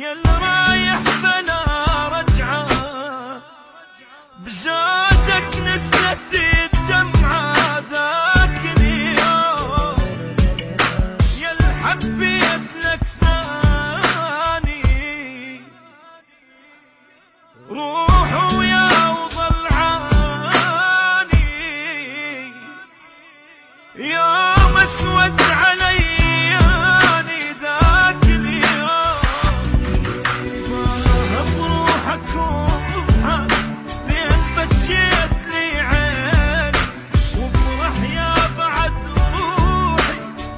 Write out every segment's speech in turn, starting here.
يل رايح بلا رجعة بزادك نزلت الدمعة ذاك اليوم يل حبيت لك ثاني روح ويا وضلعاني يوم اسود علياني ذاك اليوم ما بروحك وضحك لين بجيت لي عيني وافرح يا بعد روحي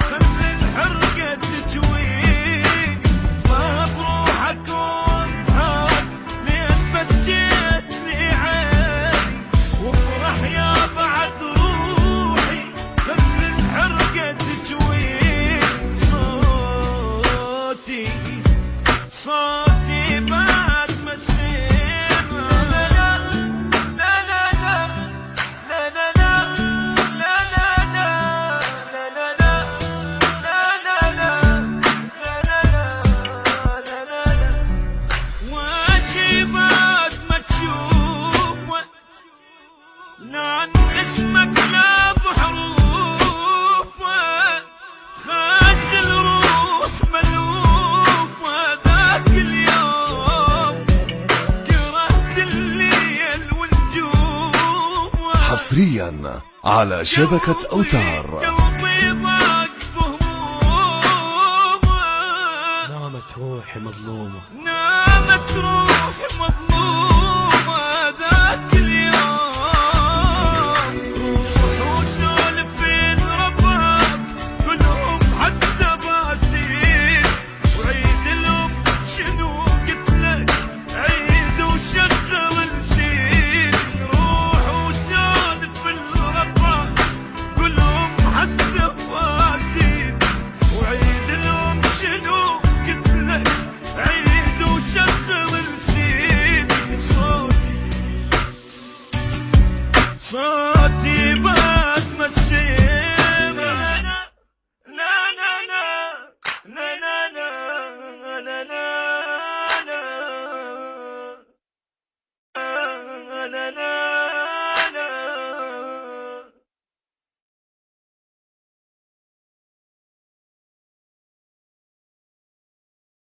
خلي الحرقة تجويني ما بروحك وضحك لين بجيت لي عيني وافرح يا بعد روحي خلي الحرقة تجويني صوتي بعد ما تسمع لا لا لا لا لا لا لا لا لا لا لا لا واجبك ما تشوف لعن اسمك لا بحروف خجل روح ملوف وذاك اليوم كرهت الليل والنجوم حصريا على شبكة أوتار.